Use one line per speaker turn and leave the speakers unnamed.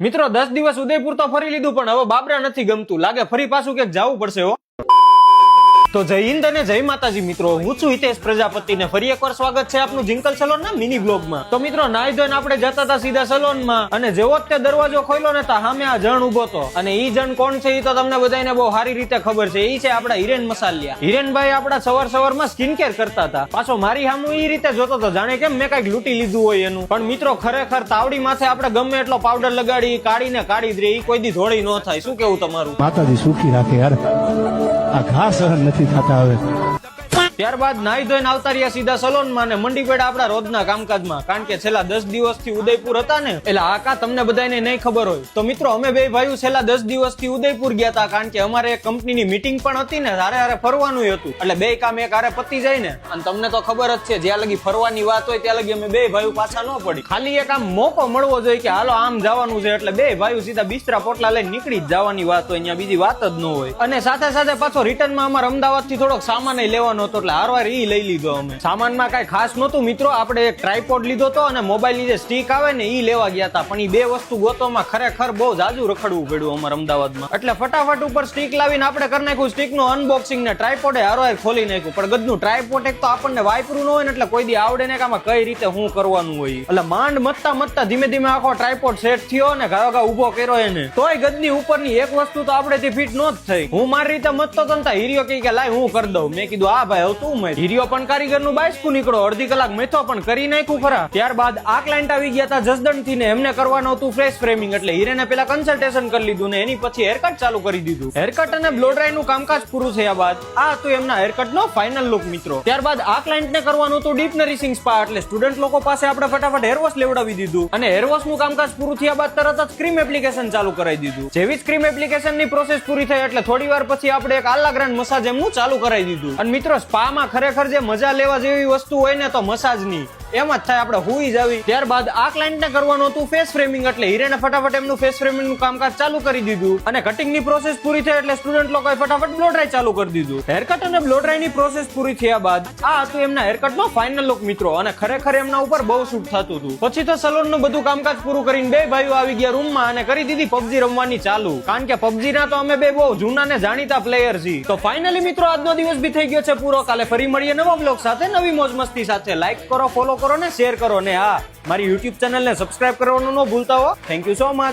મિત્રો 10 દિવસ ઉદયપુર તો ફરી લીધું પણ હવે બાબરા નથી ગમતું. લાગે ફરી પાછું ક્યાંક જવું પડશે હો. તો જય હિન્દ અને જય માતાજી મિત્રો, હું છું હિતેશ પ્રજાપતિ ને ફરી એકવાર સ્વાગત છે આપનું જિંકલ સલોન ના મિની બ્લોગમાં. તો મિત્રો નાઈ ધોઈને આપણે જતા હતા સીધા સલોનમાં અને જેવો જ તે દરવાજો ખોલ્યો ને તા સામે આ જણ ઉભો હતો. અને ઈ જણ કોણ છે ઈ તો તમને બધાને બહુ સારી રીતે ખબર છે. ઈ છે આપડા હિરેન મસાલિયા. હિરેનભાઈ આપડા સવારમાં સ્કિન કેર કરતા હતા. પાછો મારી સામું ઈ રીતે જોતો હતો જાણે કેમ મેં કઈક લૂંટી લીધું હોય એનું. પણ મિત્રો ખરેખર તાવડી માથે આપણે ગમે એટલો પાવડર લગાડી કાઢીને કાઢી જ રહી, ઈ કોઈ દી ધોળી ન થાય. શું કેવું તમારું?
માતાજી સુખી રાખે યાર, આ ઘા સહન નથી થતા હવે.
ત્યારબાદ નાઈ ધોઈને આવતા રહ્યા સીધા સલોનમાં ને મંડી પડ્યા આપડા રોજના કામકાજમાં. કારણ કે છેલ્લા 10 દિવસથી ઉદયપુર હતા ને, એટલે આકા તમને બધાને નહીં ખબર હોય તો મિત્રો અમે બે ભાઈઓ છેલ્લા 10 દિવસથી ઉદયપુર ગયા હતા. કારણ કે અમારે એક કંપનીની મીટિંગ પણ હતી ને, હારે હારે ફરવાનું હતું. એટલે બે કામ એક હારે પતી જાય ને. અને તમને તો ખબર જ છે જ્યાં લગી ફરવાની વાત હોય ત્યાં લગી અમે બે ભાઈઓ પાછા ન પડી. ખાલી એક આમ મોકો મળવો જોઈએ કે હાલો આમ જવાનું છે, એટલે બે ભાઈઓ સીધા બિસ્તરા પોટલા લઈને નીકળી જ જવાની વાત હોય. અહીંયા બીજી વાત જ ન હોય. અને સાથે સાથે પાછો રિટર્નમાં અમારે અમદાવાદ થી થોડોક સામાન લેવાનો હતો, એટલે હારવાર ઈ લઈ લીધો અમે. સામાનમાં કઈ ખાસ નહોતું મિત્રો, આપણે એક ટ્રાયપોડ લીધો હતો અને મોબાઈલ ની જે સ્ટીક આવે ને ઈ લેવા ગયા હતા. પણ ઈ બે વસ્તુ ગોતવામાં ખરેખર બહુ જાજુ રખડવું પડ્યું અમારે અમદાવાદમાં. એટલે ફટાફટ ઉપર સ્ટીક લાવીને આપણે કરી નાખ્યું સ્ટીક નું અનબોક્સિંગ ને ટ્રાયપોડે હારવાર ખોલી નાખ્યું. પણ ગદનું ટ્રાયપોડ એક તો આપણને વાપરું ન હોય ને, એટલે કોઈ દી આવડે ને કે આમાં કઈ રીતે શું કરવાનું હોય. એટલે માંડ મતતા ધીમે ધીમે આખો ટ્રાયપોડ સેટ થયો ને ઘા ઉભો કર્યો એને. તોય ગદની ઉપરની એક વસ્તુ તો આપણે ફિટ નો જ થઈ. હું મારી રીતે મતતો તો હીરિયો કે લાય હું કરી દઉં. મેં કીધું હા ભાઈ હવે તું મત. હીરિયો પણ કારીગર નું બાઈસ્કું નીકળો, અડધી કલાક મેથો પણ કરી નાખ્યું ખરા. ત્યારબાદ આ ક્લાયન્ટ આવી ગયા હતા જસદણ થી ને, એમને કરવાનું હતું ફ્રેશ ફ્રેમિંગ. એટલે હીરેને પેલા કન્સલ્ટેશન કરી લીધું ને એની પછી હેરકટ ચાલુ કરી દીધું. હેરકટ અને બ્લો ડ્રાય નું કામકાજ પૂરું થયા બાદ આ હતું એમના હેરકટ નો ફાઇનલ લુક મિત્રો. ત્યારબાદ આ ક્લાયન્ટ ને કરવાનું હતું ડીપ નરિશિંગ સ્પા. એટલે સ્ટુડન્ટ લોકો પાસે આપણે ફટાફટ હેરવોશ લેવડાવી દીધું. અને હેરવોશ નું કામકાજ પૂરું થયા બાદ તરત જ ક્રીમ એપ્લિકેશન ચાલુ કરાવી દીધું. જેવી જ ક્રીમ એપ્લિકેશન ની પ્રોસેસ પૂરી થઈ એટલે થોડી વાર પછી આપણે એક આલ્લા ગ્રાન્ડ મસાજ એમનું ચાલુ કરાવી દીધું. અને મિત્રો સ્પા માં ખરેખર જે મજા લેવા જેવી વસ્તુ હોય ને તો મસાજ ની એમ જ થાય, આપણે હુઈ જ આવી. ત્યારબાદ આ ક્લાયન્ટ ને કરવાનું હતું ફેસ ફ્રેમિંગ. એટલે હિરેને ફટાફટ એમનું ફેસ ફ્રેમિંગ નું કામકાજ ચાલુ કરી દીધું. અને કટિંગ ની પ્રોસેસ પૂરી થઈ એટલે સ્ટુડન્ટ લોકોએ ફટાફટ બ્લો ડ્રાય ચાલુ કરી દીધું. હેરકટ અને બ્લો ડ્રાય ની પ્રોસેસ પૂરી થયા બાદ આ હતું એમના હેરકટ નો ફાઇનલ લુક મિત્રો. અને ખરેખર એમના ઉપર બહુ શૂટ થતું હતું. પછી તો સલોન નું બધું કામકાજ પૂરું કરીને બે ભાઈઓ આવી ગયા રૂમમાં અને કરી દીધી પબજી રમવાની ચાલુ. કારણ કે પબજી ના તો અમે બે બહુ જૂના ને જાણીતા પ્લેયર છીએ. તો ફાઇનલી મિત્રો આજનો દિવસ બી થઈ ગયો છે પૂરો. કાલે ફરી મળીએ નવા બ્લોગ સાથે, નવી મોજ મસ્તી સાથે. લાઈક કરો, ફોલો કરો ને શેર કરો. ને હા, મારી યુટ્યુબ ચેનલ ને સબસ્ક્રાઇબ કરવાનું ન ભૂલતા હો. Thank you so much.